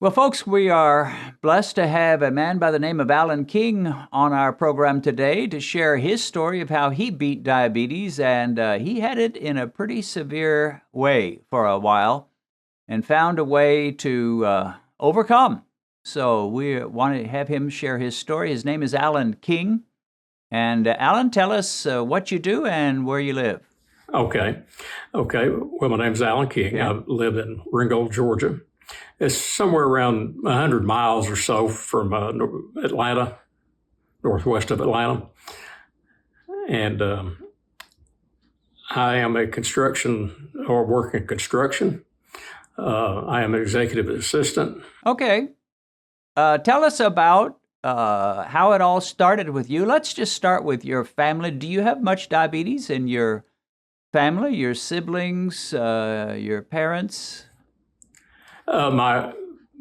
Well, folks, we are blessed to have a man by the name of Alan King on our program today to share his story of how he beat diabetes, and he had it in a pretty severe way for a while and found a way to overcome. So we want to have him share his story. His name is Alan King. And Alan, tell us what you do and where you live. Okay. Well, my name's Alan King. Yeah. I live in Ringgold, Georgia. It's somewhere around 100 miles or so from Atlanta, northwest of Atlanta. And I am a work in construction. I am an executive assistant. Okay. Tell us about how it all started with you. Let's just start with your family. Do you have much diabetes in your family, your siblings, your parents?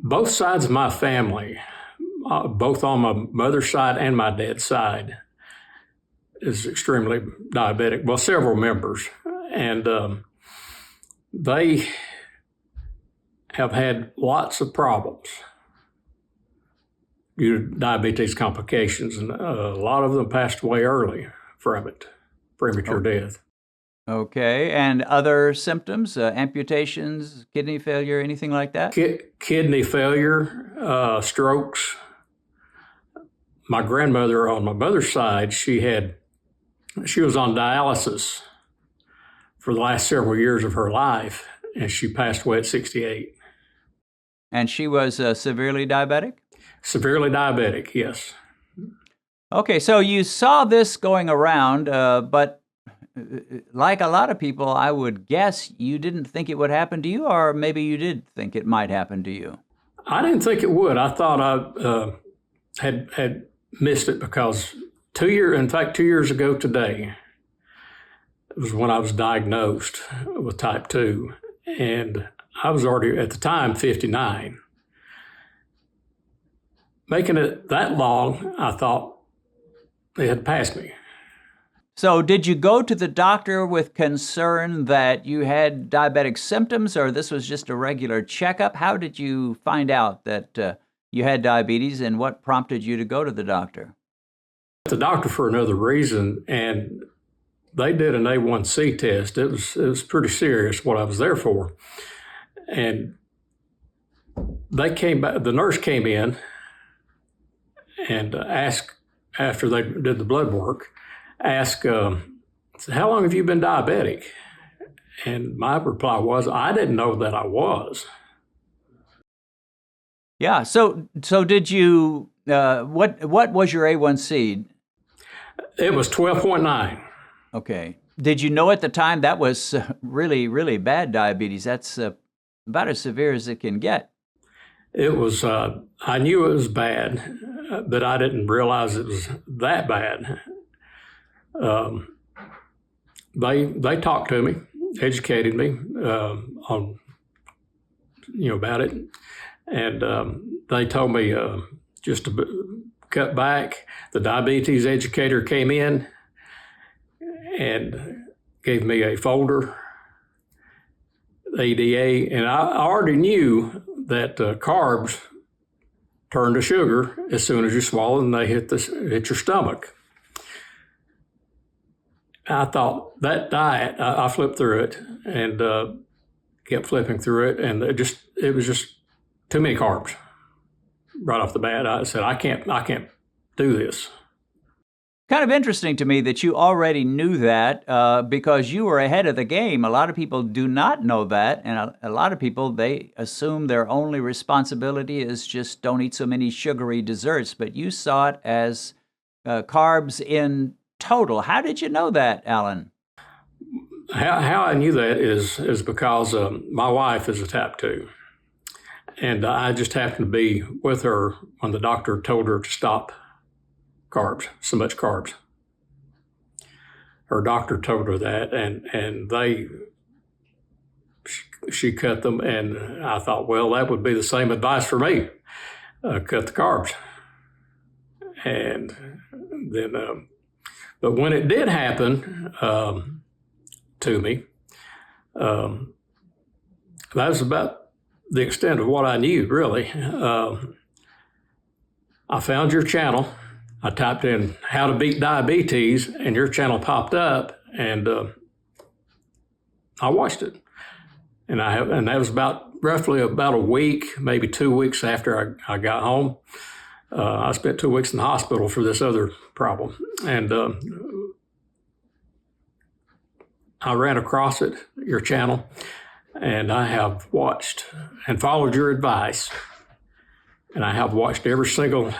Both sides of my family, both on my mother's side and my dad's side, is extremely diabetic. Well, several members, and they have had lots of problems due to diabetes complications, and a lot of them passed away early from it, premature death. Okay, and other symptoms, amputations, kidney failure, anything like that? Kidney failure, strokes. My grandmother on my mother's side, she was on dialysis for the last several years of her life, and she passed away at 68. And she was severely diabetic? Severely diabetic, yes. Okay, so you saw this going around, but like a lot of people, I would guess you didn't think it would happen to you, or maybe you did think it might happen to you. I didn't think it would. I thought I had missed it because 2 years ago today, it was when I was diagnosed with type 2, and I was already, at the time, 59. Making it that long, I thought they had passed me. So did you go to the doctor with concern that you had diabetic symptoms, or this was just a regular checkup? How did you find out that you had diabetes, and what prompted you to go to the doctor? The doctor for another reason, and they did an A1c test. It was pretty serious what I was there for. And they came back, the nurse came in and asked, after they did the blood work, said, "How long have you been diabetic?" And my reply was, "I didn't know that I was." Yeah. So did you? What was your A1c? It was 12.9. Okay. Did you know at the time that was really, really bad diabetes? That's about as severe as it can get. It was. I knew it was bad, but I didn't realize it was that bad. They talked to me, educated me on about it, and they told me just to cut back. The diabetes educator came in and gave me a folder, ADA, and I already knew that carbs turn to sugar as soon as you swallow them. They hit your stomach. I thought that diet, I flipped through it and kept flipping through it, and it was just too many carbs right off the bat. I said, I can't do this. Kind of interesting to me that you already knew that because you were ahead of the game. A lot of people do not know that, and a lot of people, they assume their only responsibility is just don't eat so many sugary desserts, but you saw it as carbs in total. How did you know that, Alan? How I knew that is because my wife is a type 2, and I just happened to be with her when the doctor told her to stop so much carbs. Her doctor told her that, and she cut them, and I thought, well, that would be the same advice for me, cut the carbs. And then, but when it did happen to me, that was about the extent of what I knew, really. I found your channel. I typed in how to beat diabetes, and your channel popped up, and I watched it. And that was roughly about a week, maybe 2 weeks after I got home. I spent 2 weeks in the hospital for this other problem, and I ran across your channel, and I have watched and followed your advice. And I have watched every single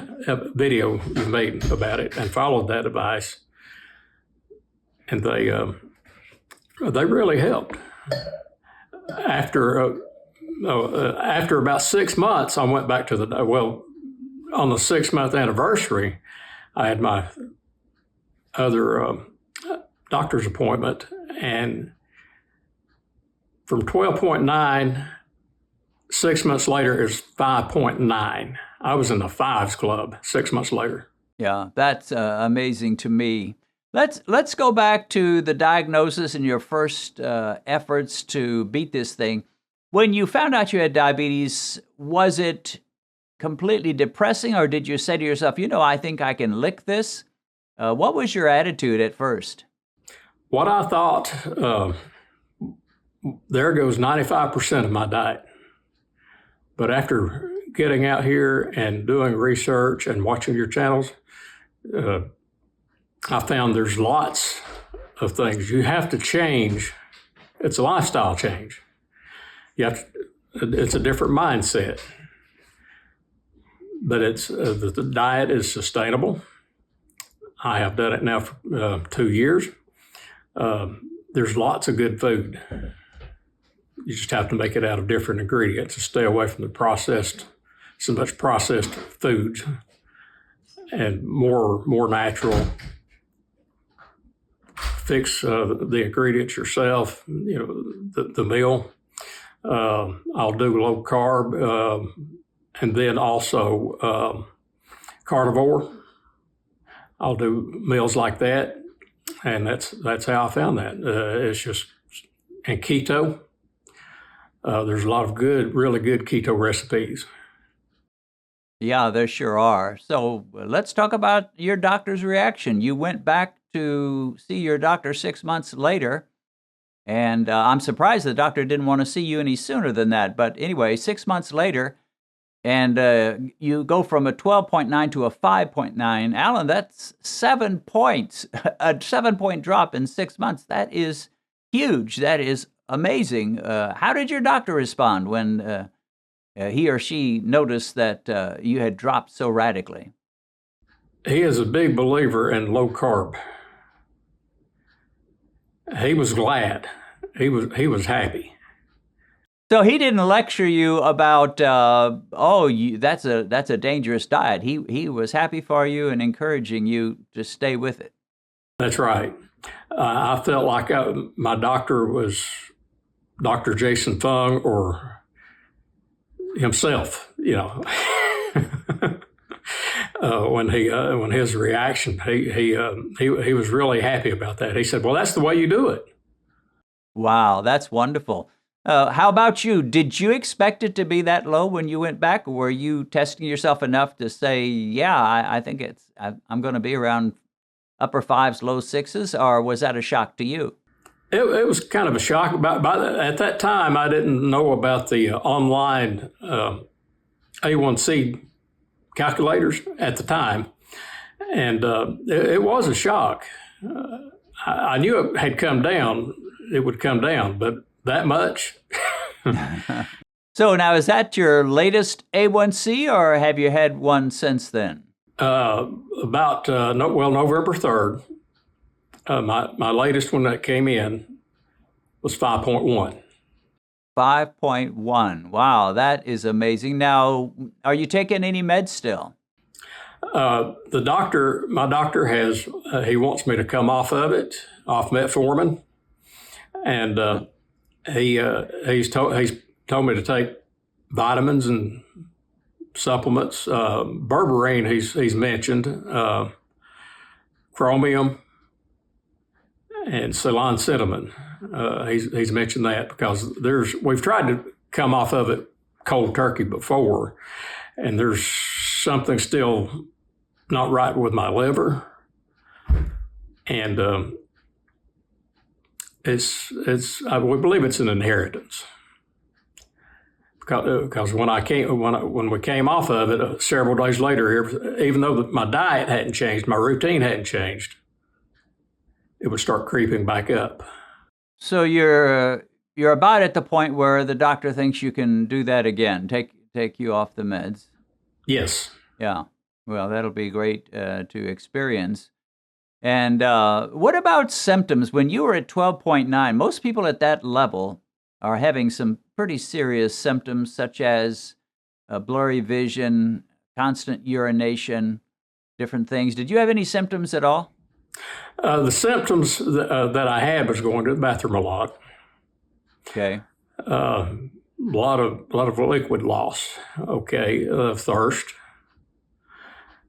video you've made about it and followed that advice. And they really helped. After about 6 months, I went back to on the 6-month anniversary, I had my other doctor's appointment, and from 12.9, 6 months later is 5.9. I was in the fives club 6 months later. Yeah, that's amazing to me. Let's go back to the diagnosis and your first efforts to beat this thing. When you found out you had diabetes, was it completely depressing, or did you say to yourself, I think I can lick this? What was your attitude at first? What I thought, there goes 95% of my diet. But after getting out here and doing research and watching your channels, I found there's lots of things you have to change. It's a lifestyle change. It's a different mindset. But the diet is sustainable. I have done it now for 2 years. There's lots of good food. You just have to make it out of different ingredients and stay away from so much processed foods, and more natural. Fix the ingredients yourself. The meal. I'll do low carb, and then also carnivore. I'll do meals like that, and that's how I found that. It's just, and keto. There's a lot of really good keto recipes. Yeah, there sure are. So let's talk about your doctor's reaction. You went back to see your doctor 6 months later, and I'm surprised the doctor didn't want to see you any sooner than that. But anyway, 6 months later, and you go from a 12.9 to a 5.9. Alan, that's 7 points, a 7-point drop in 6 months. That is huge. That is amazing. How did your doctor respond when he or she noticed that you had dropped so radically? He is a big believer in low carb. He was glad. He was happy. So he didn't lecture you about, that's a dangerous diet. He was happy for you and encouraging you to stay with it. That's right. I felt like my doctor was Dr. Jason Fung or himself, when his reaction, he was really happy about that. He said, "Well, that's the way you do it." Wow, that's wonderful. How about you? Did you expect it to be that low when you went back? Or were you testing yourself enough to say, yeah, I think I'm going to be around upper fives, low sixes, or was that a shock to you? It was kind of a shock. At that time, I didn't know about the online A1c calculators at the time, and it was a shock. I knew it had come down. It would come down, but that much. So now, is that your latest A1c, or have you had one since then? November 3rd. My latest one that came in was 5.1. 5.1. Wow, that is amazing. Now, are you taking any meds still? My doctor he wants me to come off of it, off metformin, and he's told me to take vitamins and supplements. Berberine he's mentioned, chromium, and Ceylon cinnamon. He's mentioned that because we've tried to come off of it cold turkey before, and there's something still not right with my liver, and we believe it's an inheritance. Because when we came off of it several days later, even though my diet hadn't changed, my routine hadn't changed, it would start creeping back up. So you're about at the point where the doctor thinks you can do that again, take you off the meds. Yes. Yeah. Well, that'll be great to experience. And what about symptoms? When you were at 12.9, most people at that level are having some pretty serious symptoms, such as blurry vision, constant urination, different things. Did you have any symptoms at all? The symptoms that I had was going to the bathroom a lot. Okay. A lot of liquid loss. Okay. Thirst.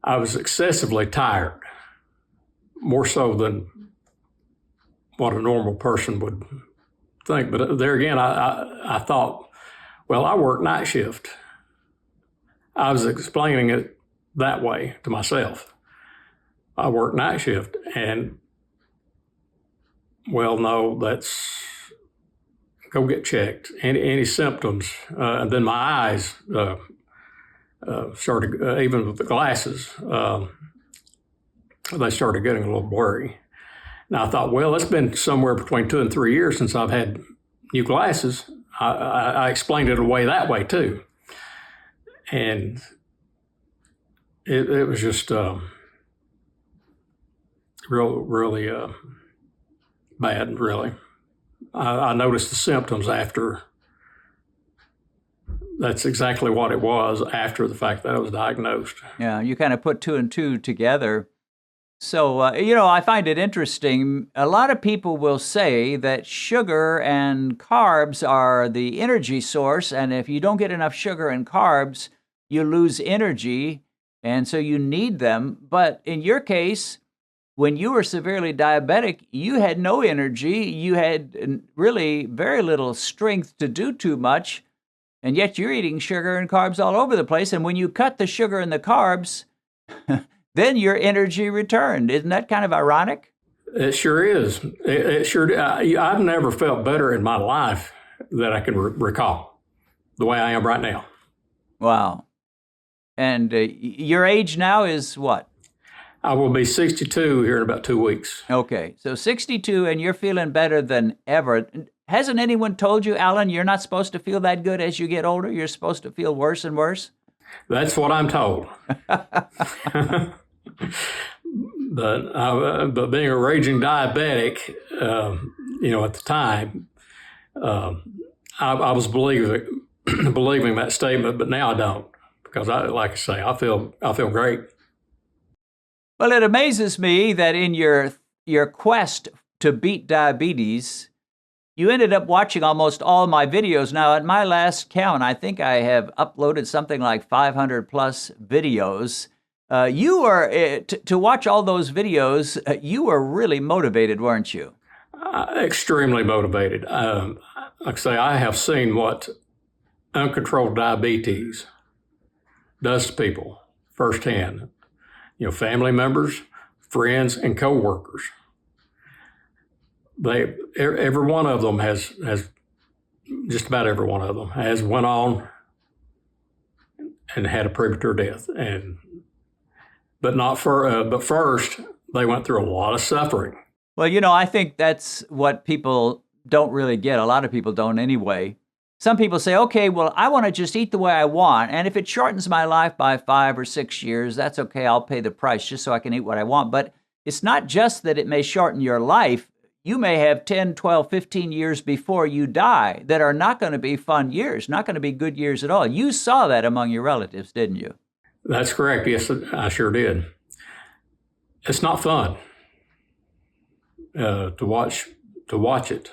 I was excessively tired, more so than what a normal person would think. But there again, I thought, well, I work night shift. I was explaining it that way to myself. I work night shift, and well, no, that's go get checked. Any symptoms, and then my eyes started, even with the glasses, they started getting a little blurry. Now I thought, well, it's been somewhere between 2 and 3 years since I've had new glasses. I explained it away that way too, and it was just really bad. Really, I noticed the symptoms after. That's exactly what it was after the fact that I was diagnosed. Yeah, you kind of put 2 and 2 together. So, I find it interesting. A lot of people will say that sugar and carbs are the energy source, and if you don't get enough sugar and carbs, you lose energy, and so you need them. But in your case, when you were severely diabetic, you had no energy. You had really very little strength to do too much, and yet you're eating sugar and carbs all over the place. And when you cut the sugar and the carbs, then your energy returned. Isn't that kind of ironic? It sure is. It sure. I've never felt better in my life that I can recall the way I am right now. Wow. And your age now is what? I will be 62 here in about 2 weeks. Okay, so 62, and you're feeling better than ever. Hasn't anyone told you, Alan, you're not supposed to feel that good as you get older? You're supposed to feel worse and worse? That's what I'm told. But being a raging diabetic, at the time, I was believing that statement, but now I don't, because like I say, I feel great. Well, it amazes me that in your quest to beat diabetes, you ended up watching almost all my videos. Now, at my last count, I think I have uploaded something like 500 plus videos. You were, to watch all those videos, you were really motivated, weren't you? Extremely motivated. Like I say, I have seen what uncontrolled diabetes does to people firsthand. Family members, friends, and coworkers. Every one of them has just about every one of them has went on and had a premature death, but first they went through a lot of suffering. Well, I think that's what people don't really get. A lot of people don't anyway. Some people say, okay, well, I want to just eat the way I want, and if it shortens my life by 5 or 6 years, that's okay. I'll pay the price just so I can eat what I want. But it's not just that it may shorten your life. You may have 10, 12, 15 years before you die that are not going to be fun years, not going to be good years at all. You saw that among your relatives, didn't you? That's correct. Yes, I sure did. It's not fun to watch it,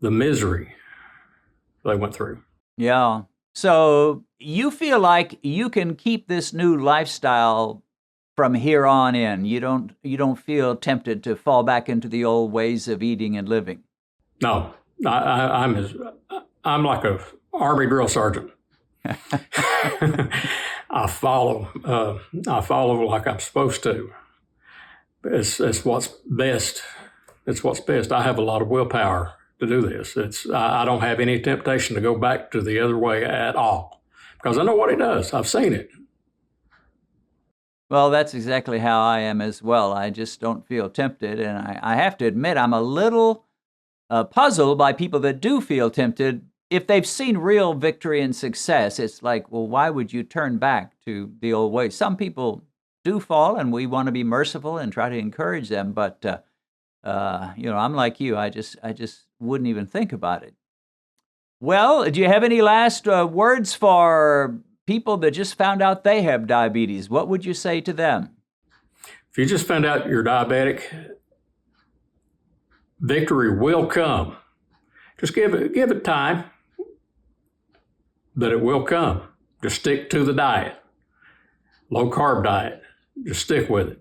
the misery they went through. Yeah. So you feel like you can keep this new lifestyle from here on in. You don't feel tempted to fall back into the old ways of eating and living. No, I'm like a Army drill sergeant. I follow like I'm supposed to. It's what's best. It's what's best. I have a lot of willpower to do this. I don't have any temptation to go back to the other way at all because I know what it does. I've seen it. Well, that's exactly how I am as well. I just don't feel tempted. And I have to admit, I'm a little puzzled by people that do feel tempted. If they've seen real victory and success, it's like, well, why would you turn back to the old way? Some people do fall, and we want to be merciful and try to encourage them. But, I'm like you. I just wouldn't even think about it. Well, do you have any last words for people that just found out they have diabetes? What would you say to them? If you just found out you're diabetic, victory will come. Just give it time, but it will come. Just stick to the diet, low carb diet. Just stick with it.